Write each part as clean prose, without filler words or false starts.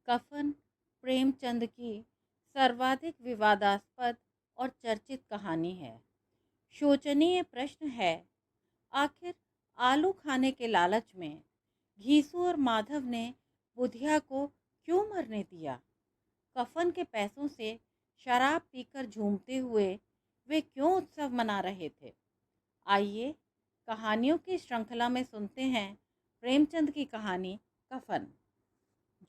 कफन प्रेमचंद की सर्वाधिक विवादास्पद और चर्चित कहानी है। शोचनीय प्रश्न है, आखिर आलू खाने के लालच में घीसू और माधव ने बुधिया को क्यों मरने दिया? कफन के पैसों से शराब पीकर झूमते हुए वे क्यों उत्सव मना रहे थे? आइए कहानियों की श्रृंखला में सुनते हैं प्रेमचंद की कहानी कफन।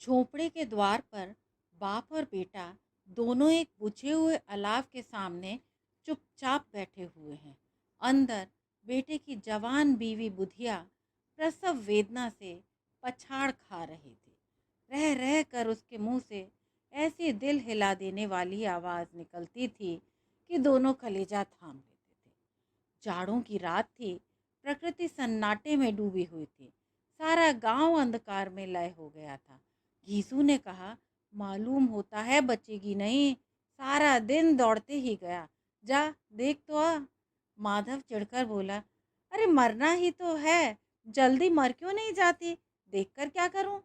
झोपड़े के द्वार पर बाप और बेटा दोनों एक बुझे हुए अलाव के सामने चुपचाप बैठे हुए हैं। अंदर बेटे की जवान बीवी बुधिया प्रसव वेदना से पछाड़ खा रही थी। रह रह कर उसके मुंह से ऐसी दिल हिला देने वाली आवाज निकलती थी कि दोनों कलेजा थाम लेते थे। जाड़ों की रात थी, प्रकृति सन्नाटे में डूबी हुई थी। सारा गांव अंधकार में लय हो गया था। घीसू ने कहा, मालूम होता है बचेगी नहीं, सारा दिन दौड़ते ही गया, जा देख तो आ। माधव चिढ़कर बोला, अरे मरना ही तो है, जल्दी मर क्यों नहीं जाती, देखकर क्या करूं?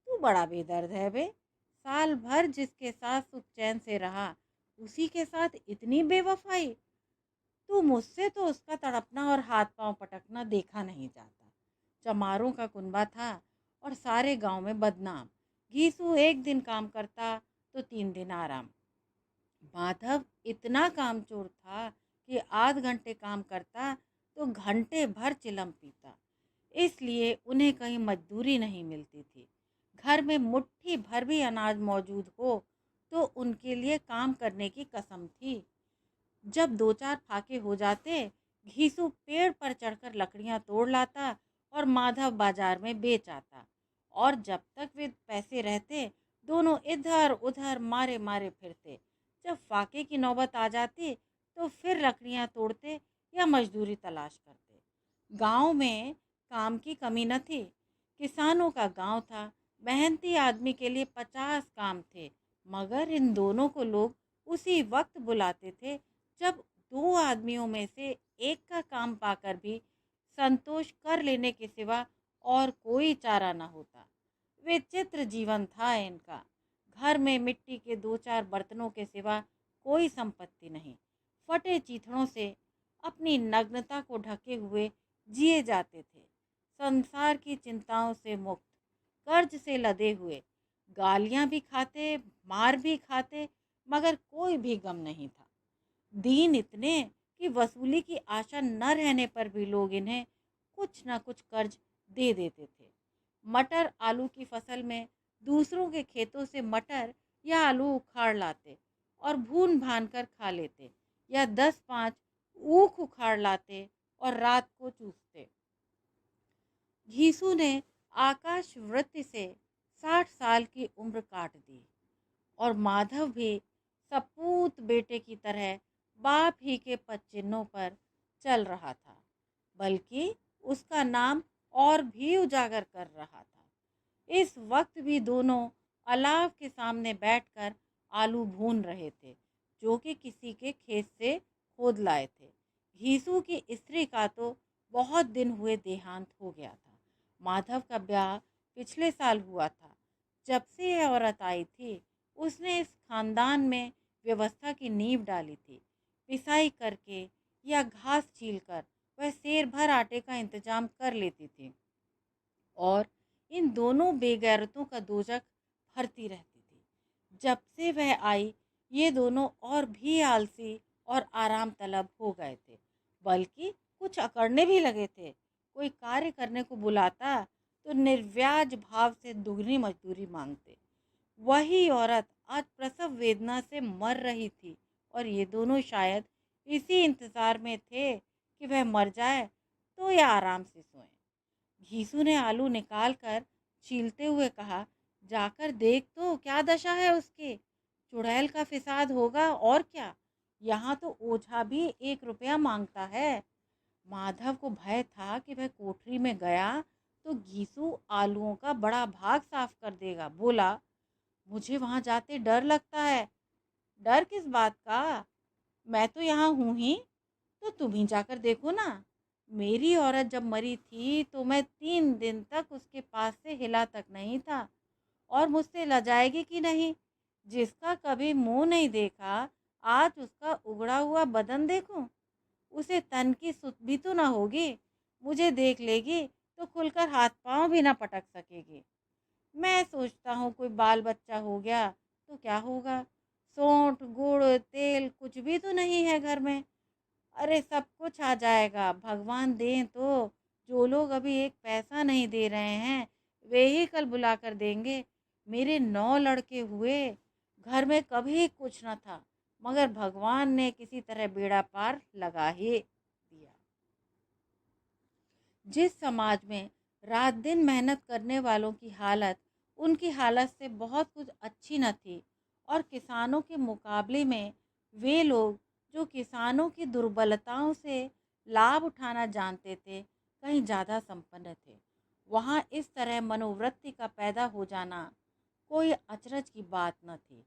तू बड़ा बेदर्द है बे। साल भर जिसके साथ सुख चैन से रहा, उसी के साथ इतनी बेवफाई। तू मुझसे तो उसका तड़पना और हाथ पांव पटकना देखा नहीं जाता। चमारों का कुनबा था और सारे गांव में बदनाम। घीसू एक दिन काम करता तो 3 दिन आराम। माधव इतना कामचोर था कि आध घंटे काम करता तो घंटे भर चिलम पीता। इसलिए उन्हें कहीं मजदूरी नहीं मिलती थी। घर में मुट्ठी भर भी अनाज मौजूद हो तो उनके लिए काम करने की कसम थी। जब 2-4 फाके हो जाते, घीसू पेड़ पर चढ़कर लकड़ियां तोड़ लाता और माधव बाजार में बेच आता। और जब तक वे पैसे रहते, दोनों इधर उधर मारे मारे फिरते। जब फाके की नौबत आ जाती तो फिर लकड़ियां तोड़ते या मजदूरी तलाश करते। गांव में काम की कमी न थी। किसानों का गांव था, मेहनती आदमी के लिए 50 काम थे। मगर इन दोनों को लोग उसी वक्त बुलाते थे जब 2 आदमियों में से एक का काम पाकर भी संतोष कर लेने के सिवा और कोई चारा न होता। विचित्र जीवन था इनका। घर में मिट्टी के 2-4 बर्तनों के सिवा कोई संपत्ति नहीं। फटे चीथड़ों से अपनी नग्नता को ढके हुए जिए जाते थे। संसार की चिंताओं से मुक्त, कर्ज से लदे हुए, गालियां भी खाते, मार भी खाते, मगर कोई भी गम नहीं था। दीन इतने कि वसूली की आशा न रहने पर भी लोग इन्हें कुछ न कुछ कर्ज दे देते थे। मटर आलू की फसल में दूसरों के खेतों से मटर या आलू उखाड़ लाते और भून भान कर खा लेते, या 10-5 ऊख उखाड़ लाते और रात को चूसते। घीसू ने आकाश वृत्ति से 60 साल की उम्र काट दी और माधव भी सपूत बेटे की तरह बाप ही के पदचिन्हों पर चल रहा था, बल्कि उसका नाम और भी उजागर कर रहा था। इस वक्त भी दोनों अलाव के सामने बैठकर आलू भून रहे थे, जो कि किसी के खेत से खोद लाए थे। घीसू की स्त्री का तो बहुत दिन हुए देहांत हो गया था। माधव का ब्याह पिछले साल हुआ था। जब से यह औरत आई थी, उसने इस खानदान में व्यवस्था की नींव डाली थी। पिसाई करके या घास छीलकर वह सेर भर आटे का इंतजाम कर लेती थी और इन दोनों बेगैरतों का दोजख भरती रहती थी। जब से वह आई, ये दोनों और भी आलसी और आराम तलब हो गए थे, बल्कि कुछ अकड़ने भी लगे थे। कोई कार्य करने को बुलाता तो निर्व्याज भाव से दुगनी मजदूरी मांगते। वही औरत आज प्रसव वेदना से मर रही थी और ये दोनों शायद इसी इंतजार में थे कि वह मर जाए तो या आराम से सोएं। घीसू ने आलू निकाल कर छीलते हुए कहा, जाकर देख तो क्या दशा है उसकी। चुड़ैल का फिसाद होगा और क्या। यहाँ तो ओझा भी 1 रुपया मांगता है। माधव को भय था कि वह कोठरी में गया तो घीसू आलूओं का बड़ा भाग साफ कर देगा। बोला, मुझे वहां जाते डर लगता है। डर किस बात का, मैं तो यहाँ हूँ ही। तो तुम ही जाकर देखो ना। मेरी औरत जब मरी थी तो मैं 3 दिन तक उसके पास से हिला तक नहीं था और मुझसे लजाएगी कि नहीं? जिसका कभी मुंह नहीं देखा, आज उसका उगड़ा हुआ बदन देखूं। उसे तन की सुध भी तो ना होगी। मुझे देख लेगी तो खुलकर हाथ पांव भी ना पटक सकेगी। मैं सोचता हूँ कोई बाल बच्चा हो गया तो क्या होगा। सोंठ गुड़ तेल कुछ भी तो नहीं है घर में। अरे सब कुछ आ जाएगा, भगवान दें तो। जो लोग अभी एक पैसा नहीं दे रहे हैं, वे ही कल बुला कर देंगे। मेरे 9 लड़के हुए, घर में कभी कुछ न था, मगर भगवान ने किसी तरह बेड़ा पार लगा ही दिया। जिस समाज में रात दिन मेहनत करने वालों की हालत उनकी हालत से बहुत कुछ अच्छी न थी, और किसानों के मुकाबले में वे लोग जो किसानों की दुर्बलताओं से लाभ उठाना जानते थे, कहीं ज़्यादा संपन्न थे, वहाँ इस तरह मनोवृत्ति का पैदा हो जाना कोई अचरज की बात न थी।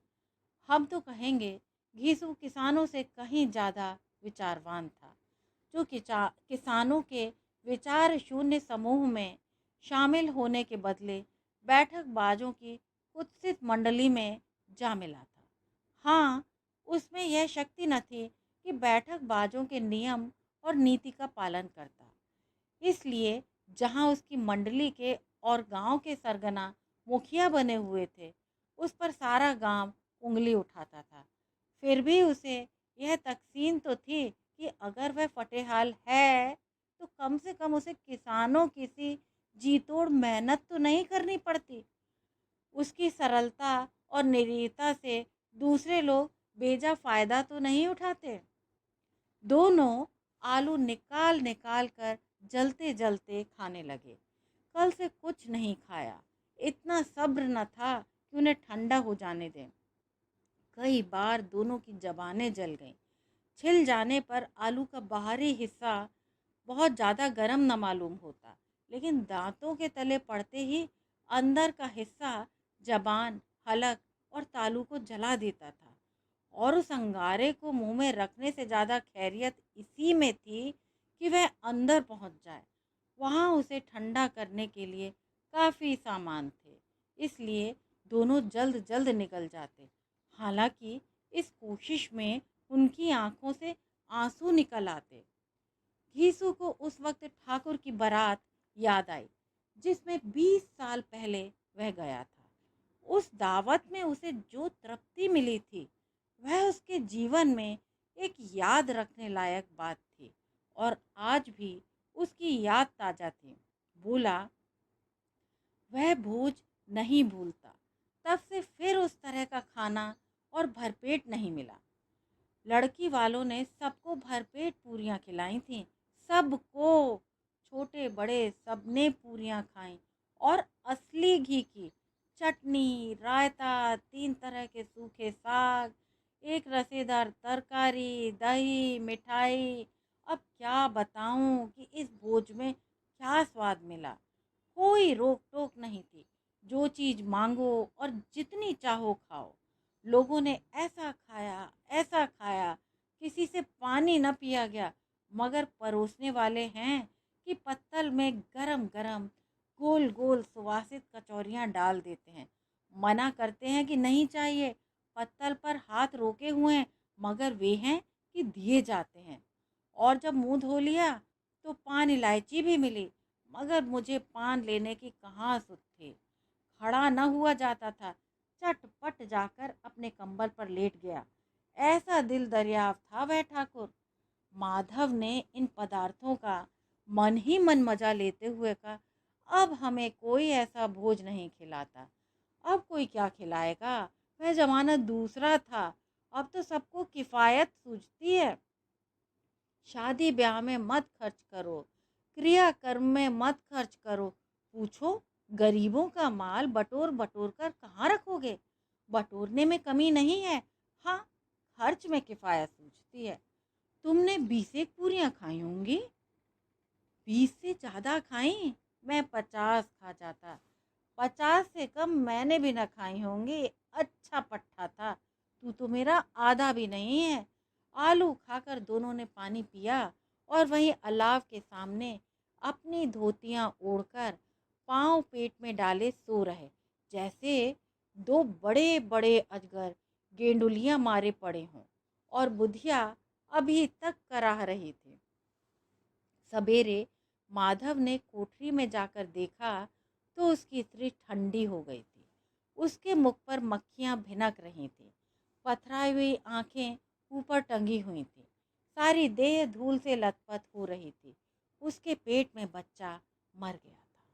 हम तो कहेंगे घीसू किसानों से कहीं ज़्यादा विचारवान था, जो किसानों के विचार शून्य समूह में शामिल होने के बदले बैठक बाजों की कुत्सित मंडली में जा मिला था। हाँ, उसमें यह शक्ति न थी कि बैठक बाजों के नियम और नीति का पालन करता। इसलिए जहाँ उसकी मंडली के और गांव के सरगना मुखिया बने हुए थे, उस पर सारा गांव उंगली उठाता था। फिर भी उसे यह तकसीन तो थी कि अगर वह फटेहाल है तो कम से कम उसे किसानों की सी जी तोड़ मेहनत तो नहीं करनी पड़ती। उसकी सरलता और निरीता से दूसरे लोग बेजा फायदा तो नहीं उठाते। दोनों आलू निकाल निकाल कर जलते जलते खाने लगे। कल से कुछ नहीं खाया, इतना सब्र न था कि उन्हें ठंडा हो जाने दें। कई बार दोनों की जबानें जल गईं। छिल जाने पर आलू का बाहरी हिस्सा बहुत ज़्यादा गर्म न मालूम होता, लेकिन दांतों के तले पड़ते ही अंदर का हिस्सा जबान, हलक और तालू को जला देता था। और उस अंगारे को मुंह में रखने से ज़्यादा खैरियत इसी में थी कि वह अंदर पहुंच जाए। वहां उसे ठंडा करने के लिए काफ़ी सामान थे, इसलिए दोनों जल्द जल्द निकल जाते। हालांकि इस कोशिश में उनकी आंखों से आंसू निकल आते। घीसू को उस वक्त ठाकुर की बारात याद आई, जिसमें 20 साल पहले वह गया था। उस दावत में उसे जो तृप्ति मिली थी, वह उसके जीवन में एक याद रखने लायक बात थी, और आज भी उसकी याद ताज़ा थी। बोला, वह भोज नहीं भूलता। तब से फिर उस तरह का खाना और भरपेट नहीं मिला। लड़की वालों ने सबको भरपेट पूरियां खिलाई थीं, सबको, छोटे बड़े सबने पूरियां खाईं, और असली घी की चटनी, रायता, 3 तरह के सूखे साग, एक रसेदार तरकारी, दही, मिठाई। अब क्या बताऊं कि इस भोज में क्या स्वाद मिला। कोई रोक टोक नहीं थी, जो चीज मांगो और जितनी चाहो खाओ। लोगों ने ऐसा खाया, किसी से पानी न पिया गया, मगर परोसने वाले हैं कि पत्तल में गरम गरम गोल गोल सुवासित कचौरियां डाल देते हैं। मना करते हैं कि नहीं चाहिए, पत्तल पर हाथ रोके हुए हैं, मगर वे हैं कि दिए जाते हैं। और जब मुंह धो लिया तो पान इलायची भी मिली, मगर मुझे पान लेने की कहाँ सुध थी। खड़ा न हुआ जाता था, चटपट जाकर अपने कंबल पर लेट गया। ऐसा दिल दरियाव था वह ठाकुर। माधव ने इन पदार्थों का मन ही मन मजा लेते हुए कहा, अब हमें कोई ऐसा भोज नहीं खिलाता। अब कोई क्या खिलाएगा, वह जमाना दूसरा था। अब तो सबको किफायत सूझती है। शादी ब्याह में मत खर्च करो, क्रियाकर्म में मत खर्च करो। पूछो, गरीबों का माल बटोर बटोर कर कहाँ रखोगे। बटोरने में कमी नहीं है, हाँ, खर्च में किफायत सूझती है। तुमने 20 एक पूरियां खाई होंगी। 20 से ज़्यादा खाई, मैं 50 खा जाता। 50 से कम मैंने भी न खाई होंगी। अच्छा पट्टा था, तू तो मेरा आधा भी नहीं है। आलू खाकर दोनों ने पानी पिया, और वहीं अलाव के सामने अपनी धोतियां ओढ़कर पांव पेट में डाले सो रहे। जैसे दो बड़े बड़े अजगर गेंडुलियां मारे पड़े हों और बुधिया अभी तक कराह रही थी। सवेरे माधव ने कोठरी में जाकर देखा तो उसकी स्त्री ठंडी हो गई थी। उसके मुख पर मक्खियां भिनक रही थीं। पथराई हुई आंखें ऊपर टंगी हुई थीं। सारी देह धूल से लथपथ हो रही थी। उसके पेट में बच्चा मर गया था।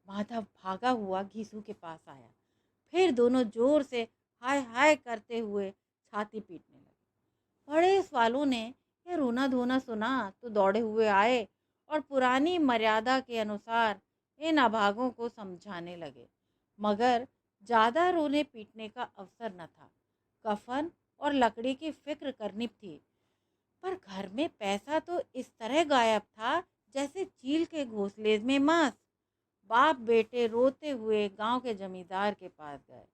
माधव भागा हुआ घीसू के पास आया। फिर दोनों जोर से हाय हाय करते हुए छाती पीटने लगे। बड़े सवालों ने यह रोना धोना सुना तो दौड़े हुए आए और पुरानी मर्यादा के अनुसार इन अभागों को समझाने लगे। मगर ज्यादा रोने पीटने का अवसर न था। कफन और लकड़ी की फिक्र करनी थी। पर घर में पैसा तो इस तरह गायब था जैसे चील के घोंसले में मांस। बाप बेटे रोते हुए गांव के जमींदार के पास गए।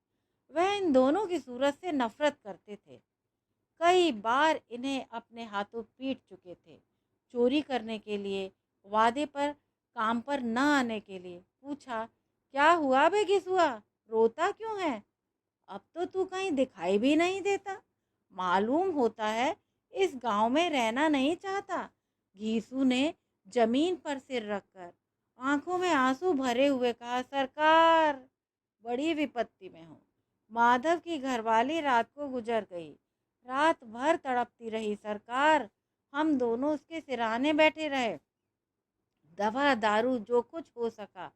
वह इन दोनों की सूरत से नफरत करते थे। कई बार इन्हें अपने हाथों पीट चुके थे। चोरी करने के लिए, वादे पर काम पर न आने के लिए। पूछा, क्या हुआ बे घिसुआ, रोता क्यों है? अब तो तू कहीं दिखाई भी नहीं देता। मालूम होता है इस गांव में रहना नहीं चाहता। घीसू ने जमीन पर सिर रखकर आंखों में आंसू भरे हुए कहा, सरकार, बड़ी विपत्ति में हूँ। माधव की घरवाली रात को गुजर गई। रात भर तड़पती रही सरकार। हम दोनों उसके सिरहाने बैठे रहे। दवा दारू जो कुछ हो सका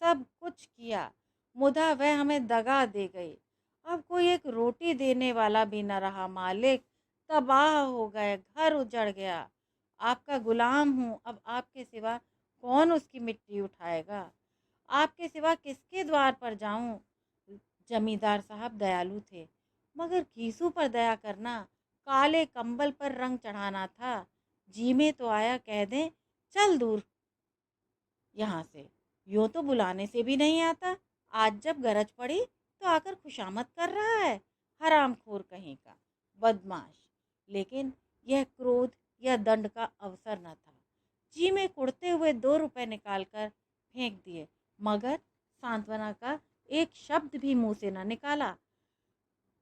सब कुछ किया। मुदा वह हमें दगा दे गई। अब कोई एक रोटी देने वाला भी न रहा मालिक। तबाह हो गए, घर उजड़ गया। आपका गुलाम हूँ। अब आपके सिवा कौन उसकी मिट्टी उठाएगा? आपके सिवा किसके द्वार पर जाऊं? जमींदार साहब दयालु थे, मगर घीसू पर दया करना काले कंबल पर रंग चढ़ाना था। जी में तो आया कह दें, चल दूर यहाँ से। यूं तो बुलाने से भी नहीं आता। आज जब गरज पड़ी तो आकर खुशामद कर रहा है। हरामखोर कहीं का, बदमाश। लेकिन यह क्रोध या दंड का अवसर न था। जी में कुड़ते हुए 2 रुपए निकालकर फेंक दिए, मगर सांत्वना का एक शब्द भी मुंह से न निकाला।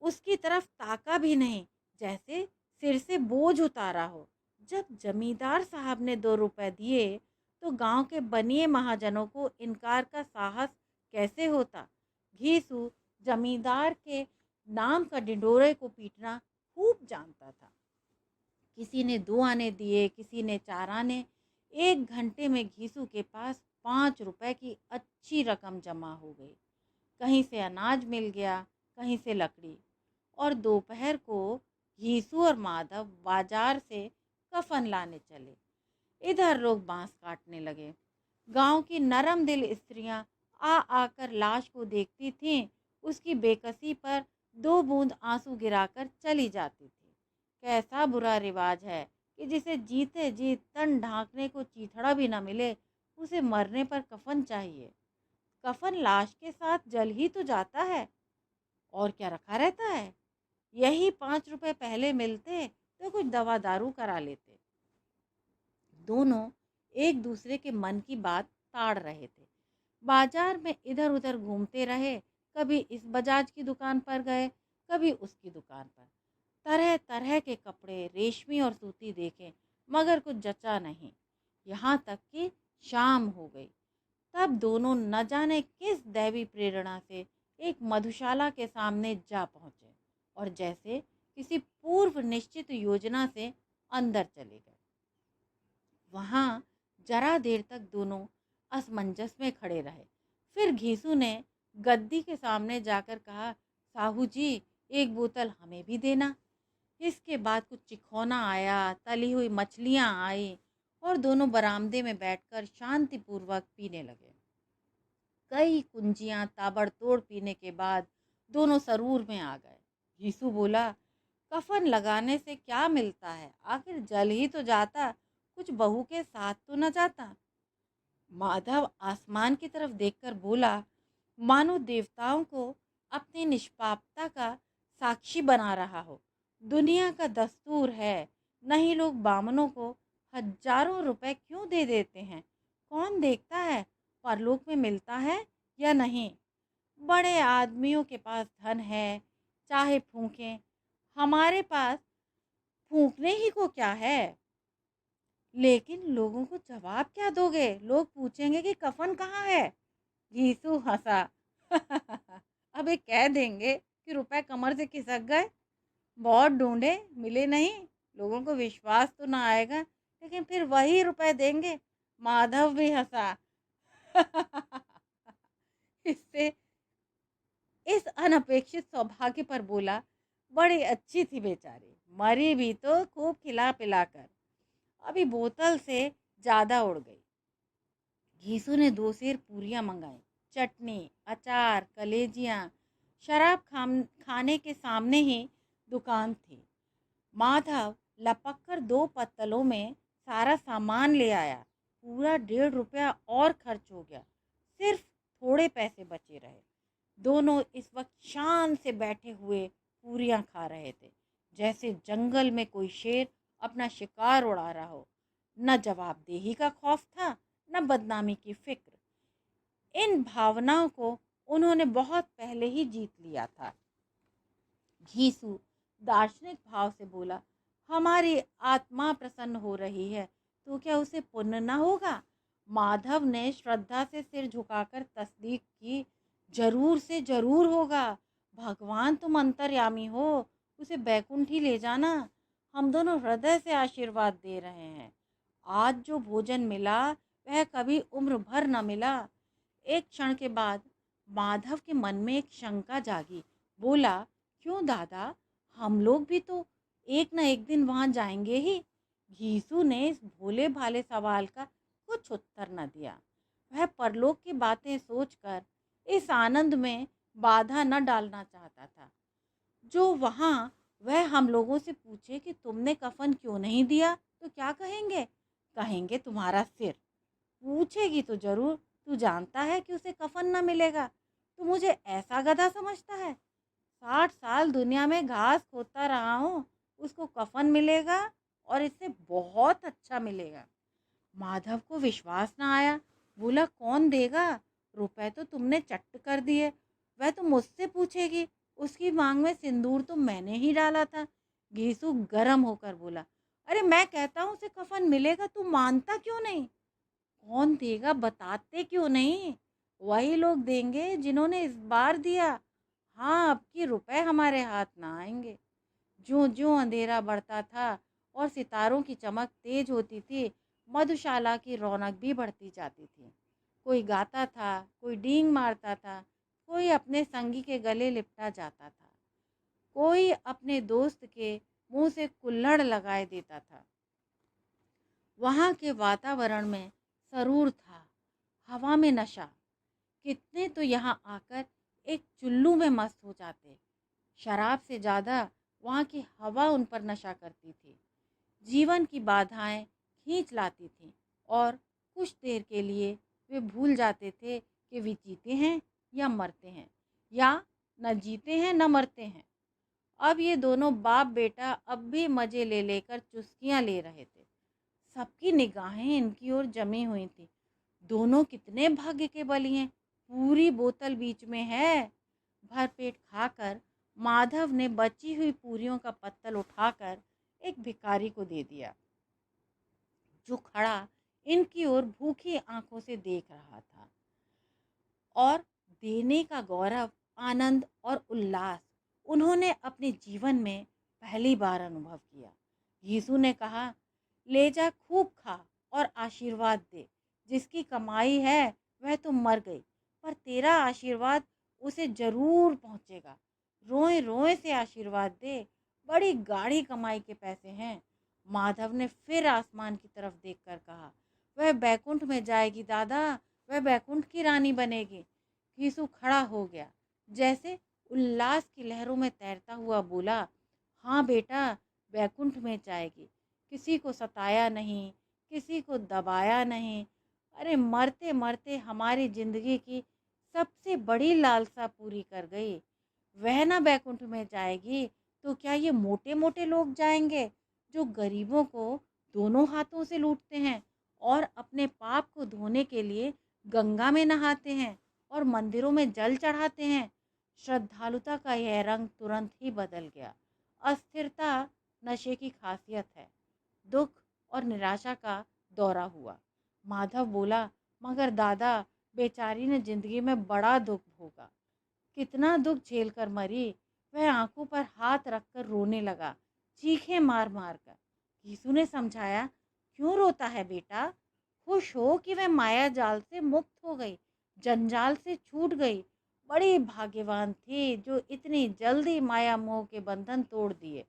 उसकी तरफ ताका भी नहीं, जैसे सिर से बोझ उतारा हो। जब जमींदार साहब ने 2 रुपए दिए तो गांव के बनिए महाजनों को इनकार का साहस कैसे होता? घीसू जमींदार के नाम का डिंडोरे को पीटना खूब जानता था। किसी ने 2 आने दिए, किसी ने 4 आने। 1 घंटे में घीसू के पास 5 रुपए की अच्छी रकम जमा हो गई। कहीं से अनाज मिल गया, कहीं से लकड़ी। और दोपहर को घीसू और माधव बाजार से कफन लाने चले। इधर लोग बांस काटने लगे। गांव की नरम दिल स्त्रियां आ आकर लाश को देखती थीं। उसकी बेकसी पर 2 बूंद आंसू गिराकर चली जाती थी। कैसा बुरा रिवाज है कि जिसे जीते जी तन ढांकने को चीथड़ा भी न मिले, उसे मरने पर कफन चाहिए। कफन लाश के साथ जल ही तो जाता है, और क्या रखा रहता है? यही 5 रुपए पहले मिलते तो कुछ दवा दारू करा लेते। दोनों एक दूसरे के मन की बात ताड़ रहे थे। बाजार में इधर उधर घूमते रहे। कभी इस बजाज की दुकान पर गए, कभी उसकी दुकान पर। तरह तरह के कपड़े, रेशमी और सूती देखे, मगर कुछ जचा नहीं। यहाँ तक कि शाम हो गई। तब दोनों न जाने किस दैवी प्रेरणा से एक मधुशाला के सामने जा पहुंचे और जैसे किसी पूर्व निश्चित योजना से अंदर चले गए। वहां जरा देर तक दोनों असमंजस में खड़े रहे। फिर घीसू ने गद्दी के सामने जाकर कहा, साहू जी, एक बोतल हमें भी देना। इसके बाद कुछ चिखौना आया, तली हुई मछलियां आई और दोनों बरामदे में बैठकर शांतिपूर्वक पीने लगे। कई कुंजियां ताबड़तोड़ पीने के बाद दोनों सरूर में आ गए। यीशु बोला, कफन लगाने से क्या मिलता है? आखिर जल ही तो जाता, कुछ बहू के साथ तो न जाता। माधव आसमान की तरफ देखकर बोला, मानो देवताओं को अपनी निष्पापता का साक्षी बना रहा हो। दुनिया का दस्तूर है, नहीं लोग बामनों को हजारों रुपए क्यों दे देते हैं? कौन देखता है परलोक में मिलता है या नहीं? बड़े आदमियों के पास धन है, चाहे फूकें, हमारे पास फूकने ही को क्या है। लेकिन लोगों को जवाब क्या दोगे? लोग पूछेंगे कि कफन कहाँ है। यीशु हंसा। अबे कह देंगे कि रुपए कमर से खिसक गए, बहुत ढूंढे मिले नहीं। लोगों को विश्वास तो ना आएगा, लेकिन फिर वही रुपए देंगे। माधव भी हंसा। इससे इस अनपेक्षित सौभाग्य पर बोला, बड़ी अच्छी थी बेचारी, मरी भी तो खूब खिला पिला कर, अभी बोतल से ज्यादा उड़ गई। घीसू ने 2 सेर पूरियां मंगाई, चटनी, अचार, कलेजियां। शराब खाने के सामने ही दुकान थी। माधव लपक कर 2 पत्तलों में सारा सामान ले आया। पूरा 1.5 रुपया और खर्च हो गया। सिर्फ थोड़े पैसे बचे रहे। दोनों इस वक्त शान से बैठे हुए पूरियां खा रहे थे, जैसे जंगल में कोई शेर अपना शिकार उड़ा रहा हो। न जवाबदेही का खौफ था, न बदनामी की फिक्र। इन भावनाओं को उन्होंने बहुत पहले ही जीत लिया था। घीसू दार्शनिक भाव से बोला, हमारी आत्मा प्रसन्न हो रही है, तो क्या उसे पुण्य न होगा? माधव ने श्रद्धा से सिर झुकाकर तस्दीक की, जरूर से जरूर होगा। भगवान तुम अंतर्यामी हो, उसे बैकुंठ ही ले जाना। हम दोनों हृदय से आशीर्वाद दे रहे हैं। आज जो भोजन मिला वह कभी उम्र भर न मिला। एक क्षण के बाद माधव के मन में एक शंका जागी। बोला, क्यों दादा, हम लोग भी तो एक न एक दिन वहां जाएंगे ही। घीसू ने इस भोले भाले सवाल का कुछ उत्तर न दिया। वह परलोक की बातें सोचकर इस आनंद में बाधा न डालना चाहता था। जो वहां वह हम लोगों से पूछे कि तुमने कफन क्यों नहीं दिया, तो क्या कहेंगे? कहेंगे तुम्हारा सिर। पूछेगी तो जरूर, तू जानता है कि उसे कफन न मिलेगा। तू मुझे ऐसा गधा समझता है? 60 साल दुनिया में घास खोदता रहा हूँ, उसको कफन मिलेगा और इससे बहुत अच्छा मिलेगा। माधव को विश्वास ना आया। बोला, कौन देगा? रुपए तो तुमने चट्ट कर दिए। वह तो मुझसे पूछेगी, उसकी मांग में सिंदूर तो मैंने ही डाला था। घीसू गर्म होकर बोला, अरे मैं कहता हूँ उसे कफन मिलेगा, तू मानता क्यों नहीं? कौन देगा बताते क्यों नहीं? वही लोग देंगे जिन्होंने इस बार दिया। हाँ, अब की रुपए हमारे हाथ ना आएंगे। ज्यों ज्यों अंधेरा बढ़ता था और सितारों की चमक तेज होती थी, मधुशाला की रौनक भी बढ़ती जाती थी। कोई गाता था, कोई डींग मारता था, कोई अपने संगी के गले लिपटा जाता था, कोई अपने दोस्त के मुंह से कुल्हड़ लगाए देता था। वहाँ के वातावरण में सरूर था, हवा में नशा। कितने तो यहाँ आकर एक चुल्लू में मस्त हो जाते। शराब से ज़्यादा वहाँ की हवा उन पर नशा करती थी। जीवन की बाधाएं खींच लाती थीं और कुछ देर के लिए वे भूल जाते थे कि वे जीते हैं या मरते हैं, या न जीते हैं न मरते हैं। अब ये दोनों बाप बेटा अब भी मज़े ले लेकर चुस्कियाँ ले रहे थे। सबकी निगाहें इनकी ओर जमी हुई थी। दोनों कितने भाग्य के बली हैं, पूरी बोतल बीच में है। भरपेट खाकर माधव ने बची हुई पूरियों का पत्तल उठाकर एक भिखारी को दे दिया, जो खड़ा इनकी ओर भूखी आंखों से देख रहा था। और देने का गौरव, आनंद और उल्लास उन्होंने अपने जीवन में पहली बार अनुभव किया। यीशु ने कहा, ले जा, खूब खा और आशीर्वाद दे। जिसकी कमाई है वह तो मर गई, पर तेरा आशीर्वाद उसे जरूर पहुंचेगा। रोए रोए से आशीर्वाद दे, बड़ी गाढ़ी कमाई के पैसे हैं। माधव ने फिर आसमान की तरफ देखकर कहा, वह बैकुंठ में जाएगी दादा, वह बैकुंठ की रानी बनेगी। यीशु खड़ा हो गया, जैसे उल्लास की लहरों में तैरता हुआ बोला, हाँ बेटा, बैकुंठ में जाएगी। किसी को सताया नहीं, किसी को दबाया नहीं। अरे मरते मरते हमारी जिंदगी की सबसे बड़ी लालसा पूरी कर गई। वह ना बैकुंठ में जाएगी तो क्या ये मोटे मोटे लोग जाएंगे, जो गरीबों को दोनों हाथों से लूटते हैं और अपने पाप को धोने के लिए गंगा में नहाते हैं? और मंदिरों में जल चढ़ाते हैं। श्रद्धालुता का यह रंग तुरंत ही बदल गया। अस्थिरता नशे की खासियत है। दुख और निराशा का दौरा हुआ। माधव बोला, मगर दादा, बेचारी ने जिंदगी में बड़ा दुख भोगा, कितना दुख झेल कर मरी। वह आंखों पर हाथ रखकर रोने लगा, चीखें मार मार कर। यीशु ने समझाया, क्यों रोता है बेटा? खुश हो कि वह माया जाल से मुक्त हो गई, जंजाल से छूट गई। बड़ी भाग्यवान थी जो इतनी जल्दी माया मोह के बंधन तोड़ दिए।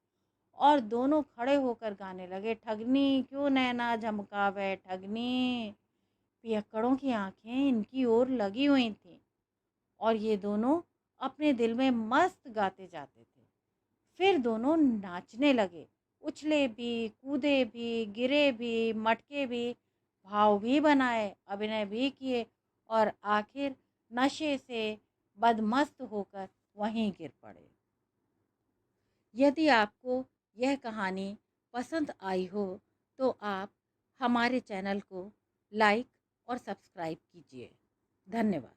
और दोनों खड़े होकर गाने लगे, ठगनी क्यों नैना झमकावे ठगनी। पियक्कड़ों की आंखें इनकी ओर लगी हुई थीं और ये दोनों अपने दिल में मस्त गाते जाते थे। फिर दोनों नाचने लगे, उछले भी, कूदे भी, गिरे भी, मटके भी, भाव भी बनाए, अभिनय भी किए और आखिर नशे से बदमस्त होकर वहीं गिर पड़े। यदि आपको यह कहानी पसंद आई हो तो आप हमारे चैनल को लाइक और सब्सक्राइब कीजिए। धन्यवाद।